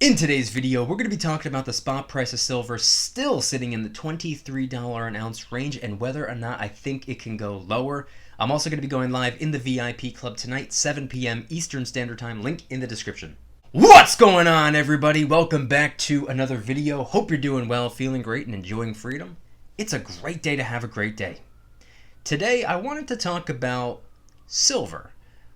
In today's video, we're going to be talking about the spot price of silver still sitting in the $23 an ounce range and whether or not I think it can go lower. I'm also going to be going live in the VIP club tonight, 7 p.m. Eastern Standard Time, link in the description. What's going on, everybody? Welcome back to another video. Hope you're doing well, feeling great, and enjoying freedom. It's a great day to have a great day. Today, I wanted to talk about silver.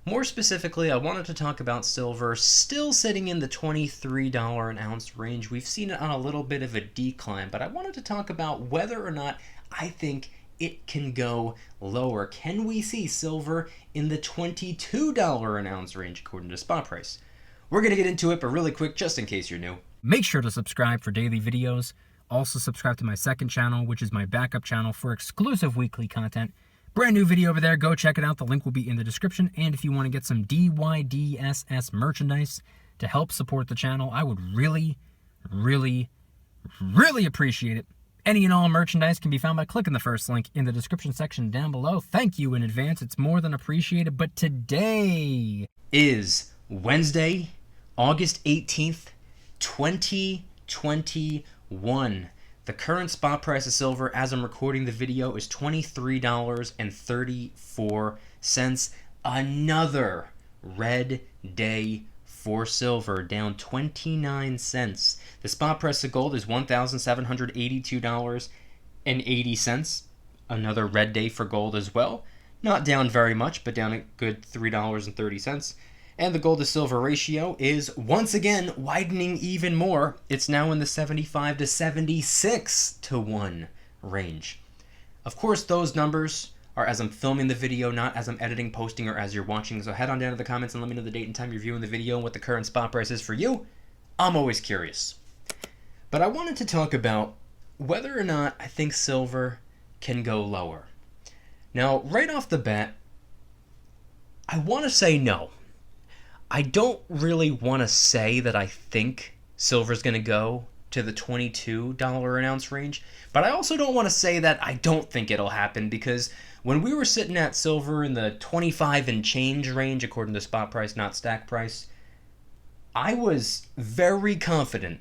More specifically, I wanted to talk about silver still sitting in the $23 an ounce range. We've seen it on a little bit of a decline, but I wanted to talk about whether or not I think it can go lower. Can we see silver in the $22 an ounce range according to spot price? We're going to get into it, but really quick, just in case you're new. Make sure to subscribe for daily videos. Also subscribe to my second channel, which is my backup channel for exclusive weekly content. Brand new video over there. Go check it out. The link will be in the description. And if you want to get some DYDSS merchandise to help support the channel, I would really appreciate it. Any and all merchandise can be found by clicking the first link in the description section down below. Thank you in advance. It's more than appreciated. But today is Wednesday, August 18th, 2021. The current spot price of silver as I'm recording the video is $23.34. Another red day for silver, down 29 cents. The spot price of gold is $1,782.80. Another red day for gold as well. Not down very much, but down a good $3.30. And the gold to silver ratio is once again widening even more. It's now in the 75 to 76 to 1 range. Of course, those numbers are as I'm filming the video, not as I'm editing, posting, or as you're watching. So head on down to the comments and let me know the date and time you're viewing the video and what the current spot price is for you. I'm always curious. But I wanted to talk about whether or not I think silver can go lower. Now, right off the bat, I want to say no. I don't really want to say that I think silver's going to go to the $22 an ounce range, but I also don't want to say that I don't think it'll happen, because when we were sitting at silver in the 25 and change range, according to spot price, not stack price, I was very confident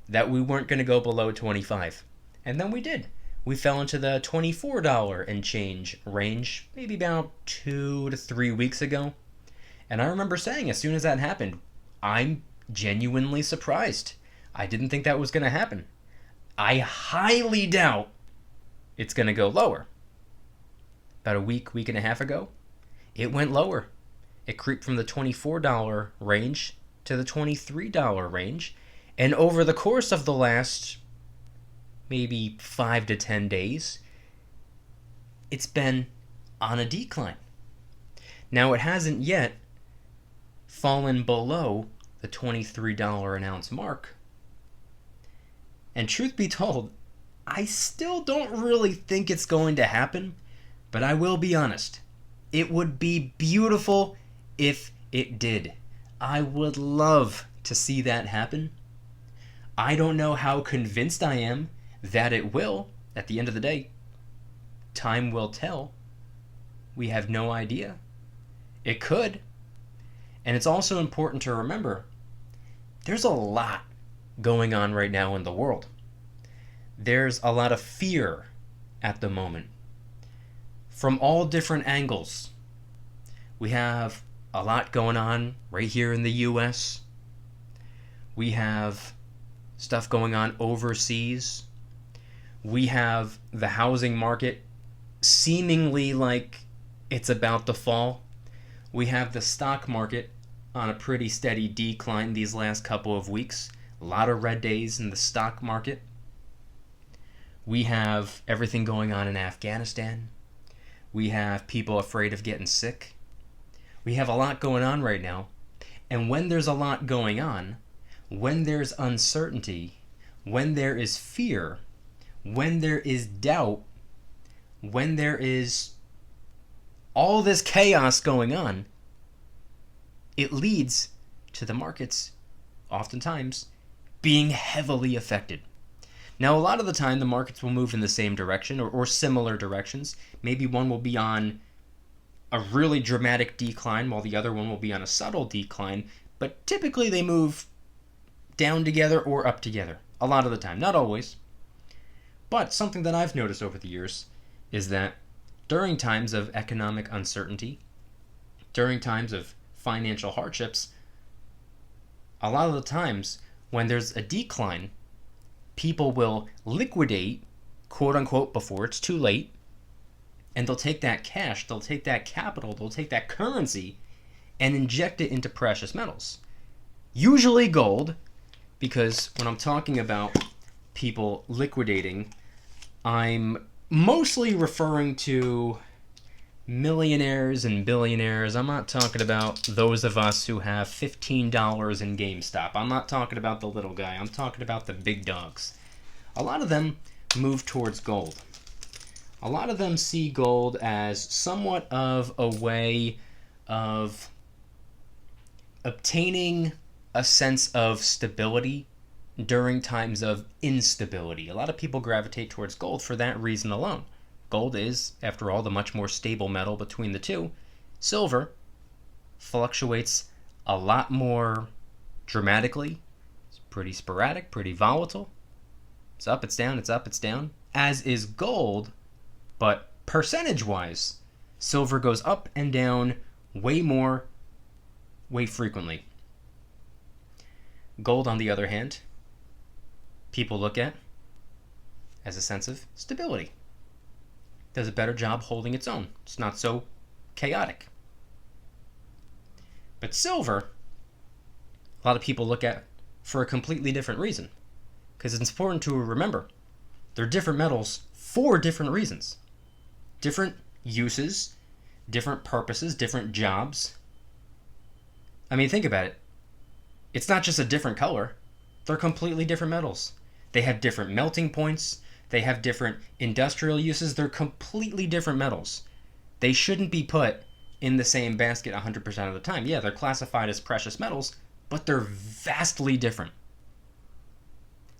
that we weren't going to go below 25. And then we did. We fell into the $24 and change range maybe about 2 to 3 weeks ago. And I remember saying as soon as that happened, I'm genuinely surprised. I didn't think that was going to happen. I highly doubt it's going to go lower. About a week and a half ago, it went lower. It creeped from the $24 range to the $23 range. And over the course of the last maybe 5 to 10 days, it's been on a decline. Now, it hasn't yet fallen below the $23 an ounce mark. And truth be told, I still don't really think it's going to happen, but I will be honest. It would be beautiful if it did. I would love to see that happen. I don't know how convinced I am that it will. At the end of the day, time will tell. We have no idea. It could. And it's also important to remember, there's a lot going on right now in the world. There's a lot of fear at the moment from all different angles. We have a lot going on right here in the US. We have stuff going on overseas. We have the housing market seemingly like it's about to fall. We have the stock market on a pretty steady decline these last couple of weeks. A lot of red days in the stock market. We have everything going on in Afghanistan. We have people afraid of getting sick. We have a lot going on right now. And when there's a lot going on, when there's uncertainty, when there is fear, when there is doubt, when there is all this chaos going on, it leads to the markets oftentimes being heavily affected. Now, a lot of the time, the markets will move in the same direction or similar directions. Maybe one will be on a really dramatic decline while the other one will be on a subtle decline, but typically they move down together or up together a lot of the time. Not always. But something that I've noticed over the years is that during times of economic uncertainty, during times of financial hardships, a lot of the times when there's a decline, people will liquidate, quote unquote, before it's too late, and they'll take that cash, they'll take that capital, they'll take that currency and inject it into precious metals. Usually gold, because when I'm talking about people liquidating, I'm mostly referring to millionaires and billionaires. I'm not talking about those of us who have $15 in GameStop. I'm not talking about the little guy. I'm talking about the big dogs. A lot of them move towards gold. A lot of them see gold as somewhat of a way of obtaining a sense of stability during times of instability. A lot of people gravitate towards gold for that reason alone. Gold is, after all, the much more stable metal between the two. Silver fluctuates a lot more dramatically. It's pretty sporadic, pretty volatile. It's up, it's down, it's up, it's down. As is gold, but percentage-wise, silver goes up and down way more, way frequently. Gold, on the other hand, people look at as a sense of stability. Does a better job holding its own. It's not so chaotic. But silver, a lot of people look at for a completely different reason. Because it's important to remember, they're different metals for different reasons. Different uses, different purposes, different jobs. I mean, think about it. It's not just a different color. They're completely different metals. They have different melting points. They have different industrial uses. They're completely different metals. They shouldn't be put in the same basket 100% of the time. Yeah, they're classified as precious metals, but they're vastly different.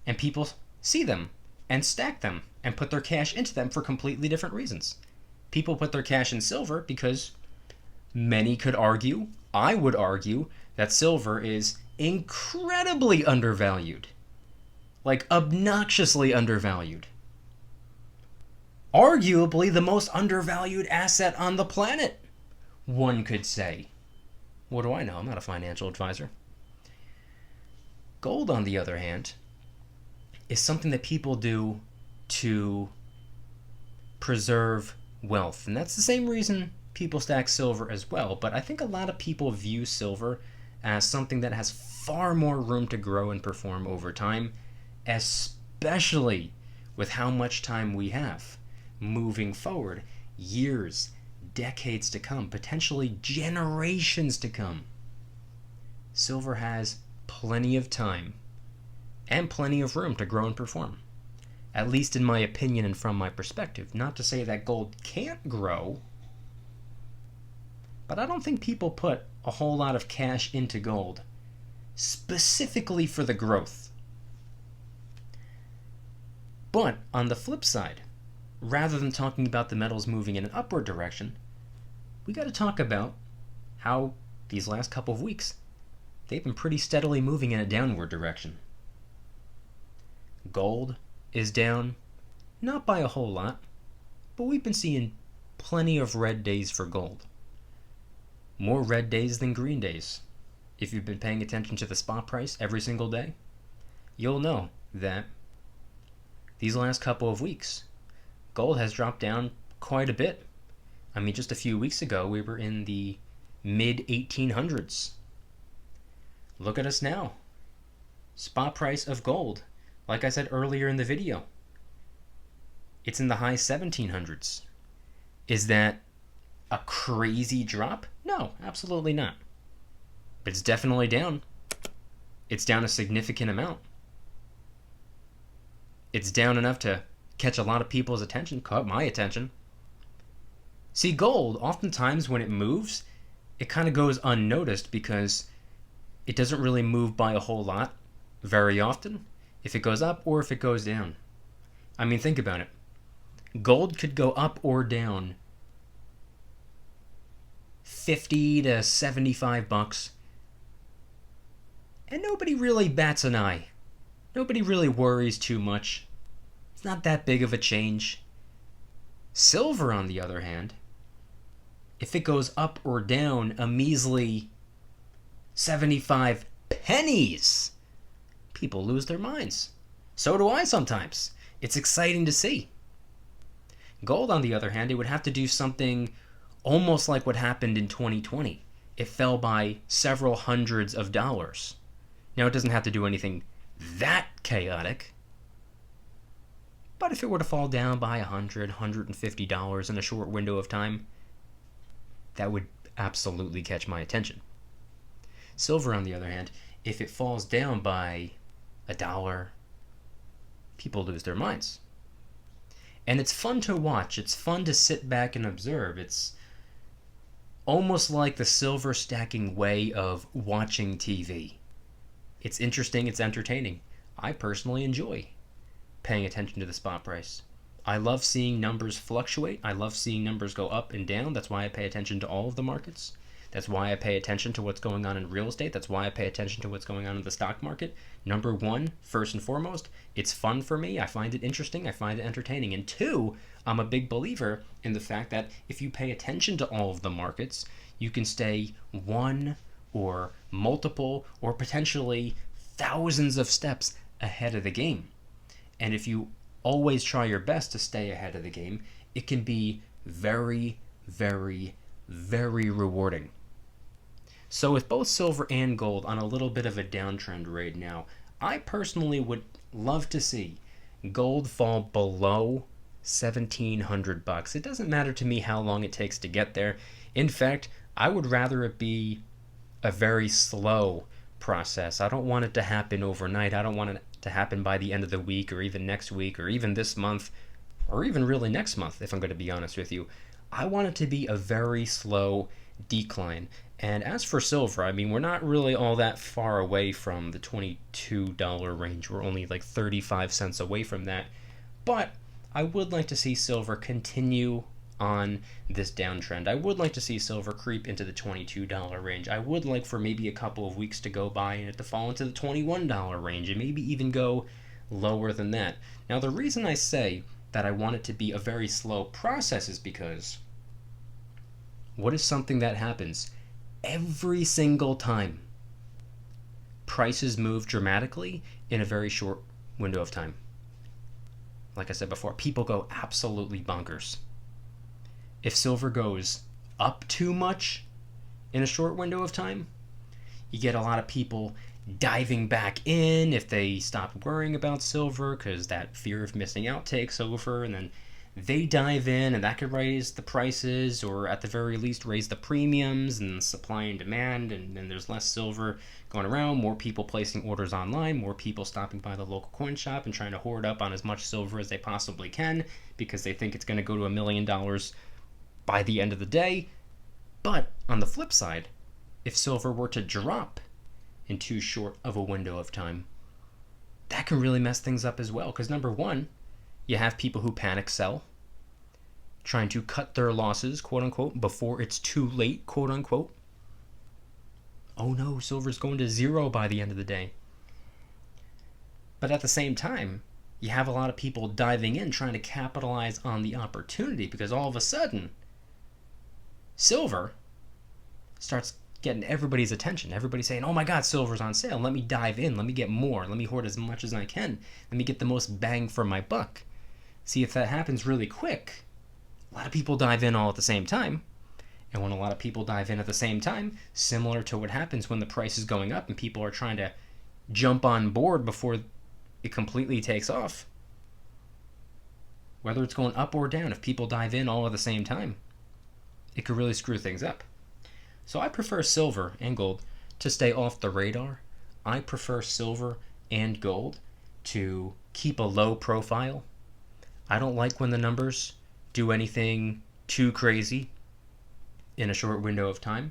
And people see them and stack them and put their cash into them for completely different reasons. People put their cash in silver because many could argue, I would argue, that silver is incredibly undervalued. Like obnoxiously undervalued. Arguably the most undervalued asset on the planet, one could say. What do I know? I'm not a financial advisor. Gold, on the other hand, is something that people do to preserve wealth. And that's the same reason people stack silver as well. But I think a lot of people view silver as something that has far more room to grow and perform over time, especially with how much time we have moving forward, years, decades to come, potentially generations to come. Silver has plenty of time and plenty of room to grow and perform, at least in my opinion and from my perspective. Not to say that gold can't grow, but I don't think people put a whole lot of cash into gold specifically for the growth. But on the flip side, rather than talking about the metals moving in an upward direction, we got to talk about how these last couple of weeks they've been pretty steadily moving in a downward direction. Gold is down, not by a whole lot, but we've been seeing plenty of red days for gold. More red days than green days. If you've been paying attention to the spot price every single day, you'll know that these last couple of weeks, gold has dropped down quite a bit. I mean, just a few weeks ago, we were in the mid-1800s. Look at us now. Spot price of gold, like I said earlier in the video, it's in the high 1700s. Is that a crazy drop? No, absolutely not. But it's definitely down. It's down a significant amount. It's down enough to catch a lot of people's attention, caught my attention. See, gold, oftentimes when it moves, it kind of goes unnoticed because it doesn't really move by a whole lot very often, if it goes up or if it goes down. I mean, think about it. Gold could go up or down $50 to $75 And nobody really bats an eye. Nobody really worries too much. It's not that big of a change. Silver, on the other hand, if it goes up or down a measly 75 pennies, people lose their minds. So do I sometimes. It's exciting to see. Gold, on the other hand, it would have to do something almost like what happened in 2020. It fell by several hundreds of dollars. Now, it doesn't have to do anything that chaotic, but if it were to fall down by $100, $150 in a short window of time, that would absolutely catch my attention. Silver, on the other hand, if it falls down by $1, people lose their minds. And it's fun to watch. It's fun to sit back and observe. It's almost like the silver stacking way of watching TV. It's interesting, it's entertaining. I personally enjoy paying attention to the spot price. I love seeing numbers fluctuate. I love seeing numbers go up and down. That's why I pay attention to all of the markets. That's why I pay attention to what's going on in real estate. That's why I pay attention to what's going on in the stock market. Number one, first and foremost, it's fun for me. I find it interesting. I find it entertaining. And two, I'm a big believer in the fact that if you pay attention to all of the markets, you can stay one or multiple or potentially thousands of steps ahead of the game. And if you always try your best to stay ahead of the game, it can be very, very, very rewarding. So with both silver and gold on a little bit of a downtrend right now, I personally would love to see gold fall below $1,700. It doesn't matter to me how long it takes to get there. In fact, I would rather it be a very slow process. I don't want it to happen overnight. I don't want it to happen by the end of the week or even next week or even this month or even really next month, if I'm going to be honest with you. I want it to be a very slow decline. And as for silver, I mean, we're not really all that far away from the $22 range. We're only like 35 cents away from that. But I would like to see silver continue on this downtrend. I would like to see silver creep into the $22 range. I would like for maybe a couple of weeks to go by and it to fall into the $21 range and maybe even go lower than that. Now, the reason I say that I want it to be a very slow process is because what is something that happens every single time? Prices move dramatically in a very short window of time. Like I said before, people go absolutely bonkers. If silver goes up too much in a short window of time, you get a lot of people diving back in if they stop worrying about silver because that fear of missing out takes over, and then they dive in, and that could raise the prices or at the very least raise the premiums and supply and demand, and then there's less silver going around, more people placing orders online, more people stopping by the local coin shop and trying to hoard up on as much silver as they possibly can because they think it's going to go to $1 million by the end of the day. But on the flip side, if silver were to drop in too short of a window of time, that can really mess things up as well. Because number one, you have people who panic sell, trying to cut their losses, quote unquote, before it's too late, quote unquote. Oh no, silver's going to zero by the end of the day. But at the same time, you have a lot of people diving in, trying to capitalize on the opportunity because all of a sudden, silver starts getting everybody's attention. Everybody's saying, oh my God, silver's on sale. Let me dive in. Let me get more. Let me hoard as much as I can. Let me get the most bang for my buck. See, if that happens really quick, a lot of people dive in all at the same time. And when a lot of people dive in at the same time, similar to what happens when the price is going up and people are trying to jump on board before it completely takes off, whether it's going up or down, if people dive in all at the same time, it could really screw things up. So I prefer silver and gold to stay off the radar. I prefer silver and gold to keep a low profile. I don't like when the numbers do anything too crazy in a short window of time.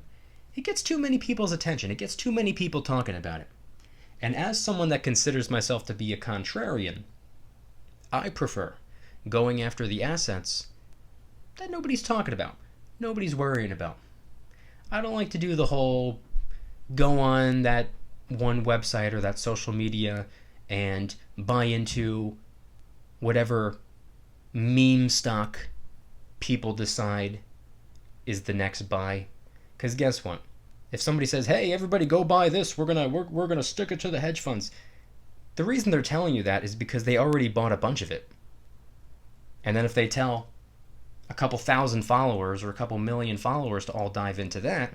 It gets too many people's attention. It gets too many people talking about it. And as someone that considers myself to be a contrarian, I prefer going after the assets that nobody's talking about, nobody's worrying about. I don't like to do the whole go on that one website or that social media and buy into whatever meme stock people decide is the next buy. Because guess what? If somebody says, "Hey, everybody, go buy this. We're gonna stick it to the hedge funds," the reason they're telling you that is because they already bought a bunch of it. And then if they tell a couple thousand followers or a couple million followers to all dive into that,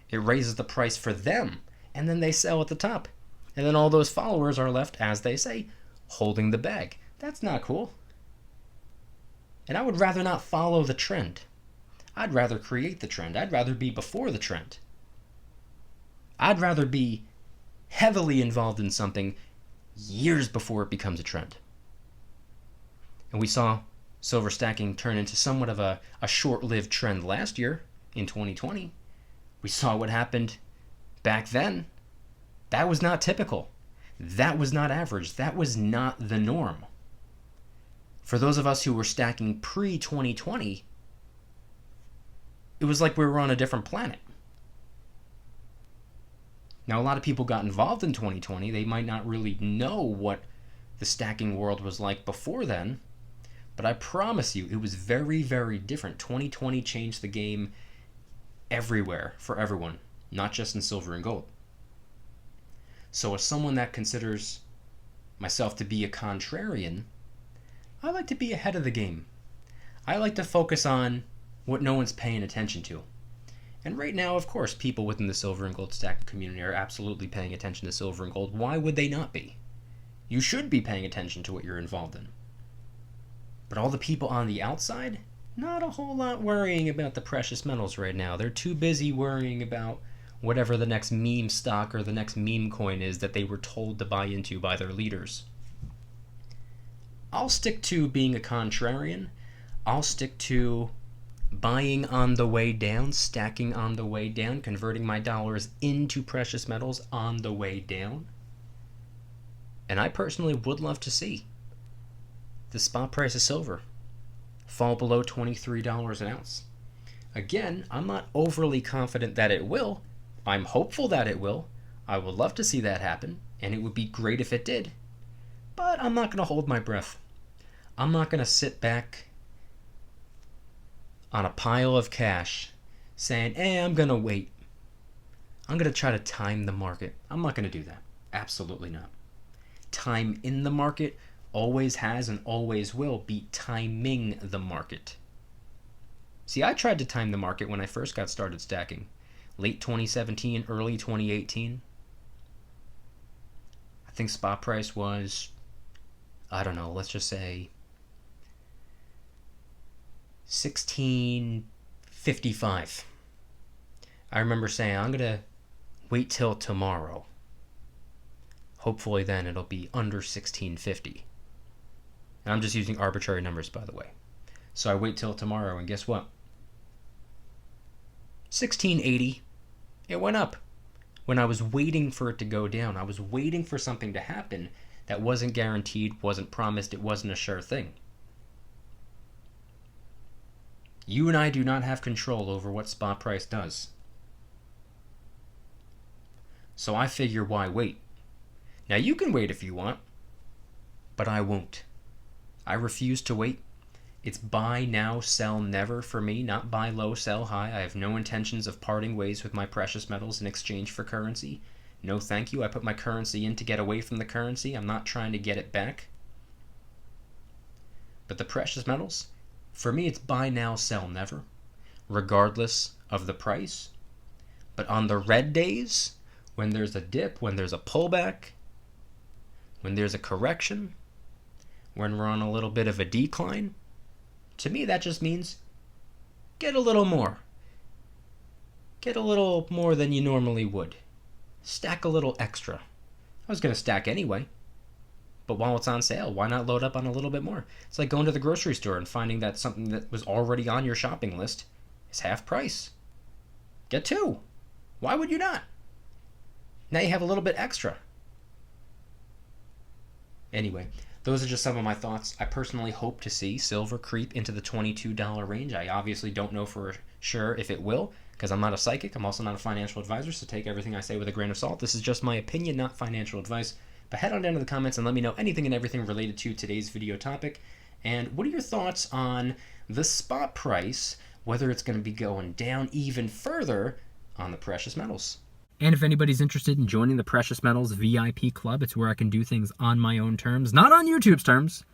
it raises the price for them, and then they sell at the top. And then all those followers are left, as they say, holding the bag. That's not cool. And I would rather not follow the trend. I'd rather create the trend. I'd rather be before the trend. I'd rather be heavily involved in something years before it becomes a trend. And we saw silver stacking turn into somewhat of a short-lived trend last year in 2020. We saw what happened back then. That was not typical. That was not average. That was not the norm. For those of us who were stacking pre-2020, it was like we were on a different planet. Now, a lot of people got involved in 2020. They might not really know what the stacking world was like before then, but I promise you, it was very, very different. 2020 changed the game everywhere for everyone, not just in silver and gold. So as someone that considers myself to be a contrarian, I like to be ahead of the game. I like to focus on what no one's paying attention to. And right now, of course, people within the silver and gold stacking community are absolutely paying attention to silver and gold. Why would they not be? You should be paying attention to what you're involved in. But all the people on the outside, not a whole lot worrying about the precious metals right now. They're too busy worrying about whatever the next meme stock or the next meme coin is that they were told to buy into by their leaders. I'll stick to being a contrarian. I'll stick to buying on the way down, stacking on the way down, converting my dollars into precious metals on the way down. And I personally would love to see the spot price of silver fall below $23 an ounce. Again, I'm not overly confident that it will. I'm hopeful that it will. I would love to see that happen, and it would be great if it did. But I'm not going to hold my breath. I'm not going to sit back on a pile of cash saying, I'm going to wait. I'm going to try to time the market. I'm not going to do that. Absolutely not. Time in the market always has and always will be timing the market. See, I tried to time the market when I first got started stacking. Late 2017, early 2018. I think spot price was, I don't know, let's just say $16.55. I remember saying, I'm going to wait till tomorrow. Hopefully then it'll be under $16.50. And I'm just using arbitrary numbers, by the way. So I wait till tomorrow, and guess what? $16.80. It went up. When I was waiting for it to go down, I was waiting for something to happen that wasn't guaranteed, wasn't promised, it wasn't a sure thing. You and I do not have control over what spot price does. So I figure, why wait? Now you can wait if you want, but I won't. I refuse to wait. It's buy now, sell never for me, not buy low, sell high. I have no intentions of parting ways with my precious metals in exchange for currency. No thank you. I put my currency in to get away from the currency. I'm not trying to get it back. But the precious metals, for me, it's buy now, sell never, regardless of the price. But on the red days, when there's a dip, when there's a pullback, when there's a correction, when we're on a little bit of a decline, to me that just means get a little more. Get a little more than you normally would. Stack a little extra. I was going to stack anyway, but while it's on sale, why not load up on a little bit more? It's like going to the grocery store and finding that something that was already on your shopping list is half price. Get two. Why would you not? Now you have a little bit extra. Anyway, those are just some of my thoughts. I personally hope to see silver creep into the $22 range. I obviously don't know for sure if it will, because I'm not a psychic. I'm also not a financial advisor, so take everything I say with a grain of salt. This is just my opinion, not financial advice. But head on down to the comments and let me know anything and everything related to today's video topic. And what are your thoughts on the spot price, whether it's going to be going down even further on the precious metals? And if anybody's interested in joining the Precious Metals VIP Club, it's where I can do things on my own terms, not on YouTube's terms,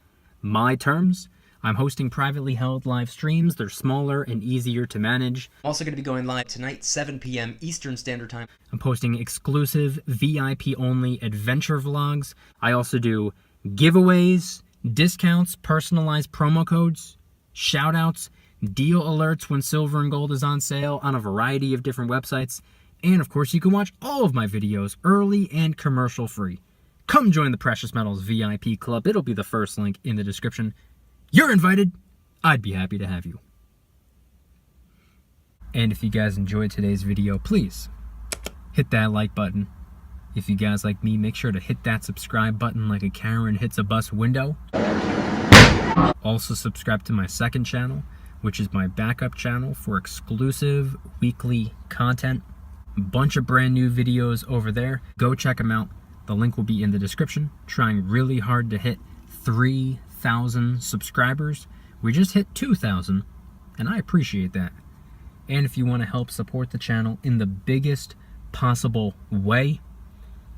my terms. I'm hosting privately held live streams. They're smaller and easier to manage. I'm also going to be going live tonight, 7 p.m. Eastern Standard Time. I'm posting exclusive VIP-only adventure vlogs. I also do giveaways, discounts, personalized promo codes, shoutouts, deal alerts when silver and gold is on sale on a variety of different websites. And of course, you can watch all of my videos early and commercial free. Come join the Precious Metals VIP Club. It'll be the first link in the description. You're invited. I'd be happy to have you. And if you guys enjoyed today's video, please hit that like button. If you guys like me, make sure to hit that subscribe button like a Karen hits a bus window. Also subscribe to my second channel, which is my backup channel for exclusive weekly content. Bunch of brand new videos over there. Go check them out. The link will be in the description. Trying really hard to hit 3,000 subscribers. We just hit 2,000, and I appreciate that. And if you want to help support the channel in the biggest possible way,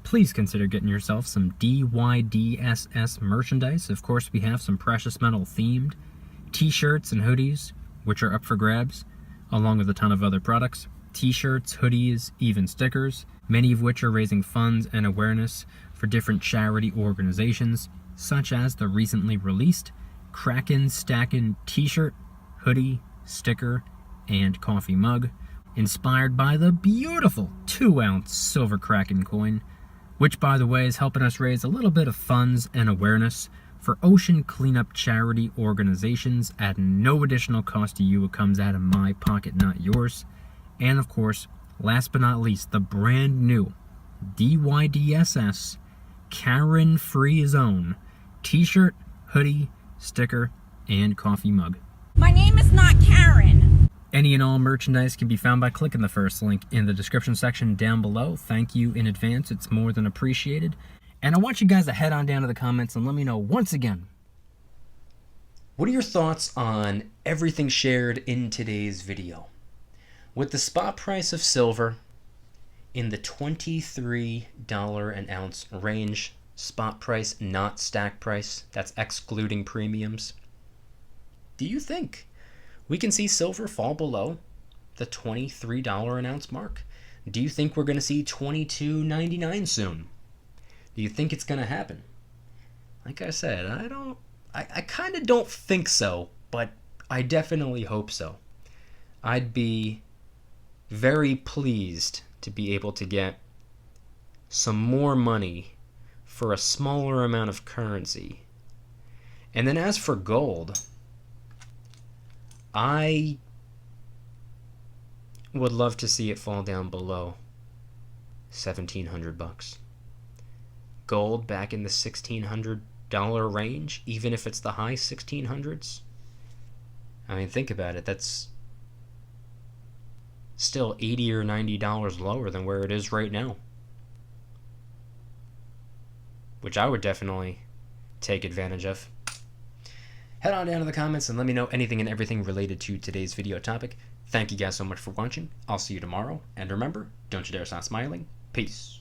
please consider getting yourself some DYDSS merchandise. Of course, we have some precious metal themed t-shirts and hoodies, which are up for grabs, along with a ton of other products. T-shirts, hoodies, even stickers, many of which are raising funds and awareness for different charity organizations, such as the recently released Kraken Stackin' t-shirt, hoodie, sticker, and coffee mug, inspired by the beautiful 2-ounce silver Kraken coin, which, by the way, is helping us raise a little bit of funds and awareness for ocean cleanup charity organizations at no additional cost to you. It comes out of my pocket, not yours. And of course, last but not least, the brand new DYDSS Karen Free Zone t-shirt, hoodie, sticker, and coffee mug. My name is not Karen. Any and all merchandise can be found by clicking the first link in the description section down below. Thank you in advance. It's more than appreciated. And I want you guys to head on down to the comments and let me know once again. What are your thoughts on everything shared in today's video? With the spot price of silver in the $23 an ounce range, spot price, not stack price, that's excluding premiums, do you think we can see silver fall below the $23 an ounce mark? Do you think we're going to see $22.99 soon? Do you think it's going to happen? Like I said, I kind of don't think so, but I definitely hope so. I'd be very pleased to be able to get some more money for a smaller amount of currency. And then as for gold, I would love to see it fall down below $1,700. Gold back in the $1,600 range, even if it's the high 1600s. I mean, think about it. That's still $80 or $90 lower than where it is right now, which I would definitely take advantage of. Head on down to the comments and let me know anything and everything related to today's video topic. Thank you guys so much for watching. I'll see you tomorrow, and remember, don't you dare stop smiling. Peace.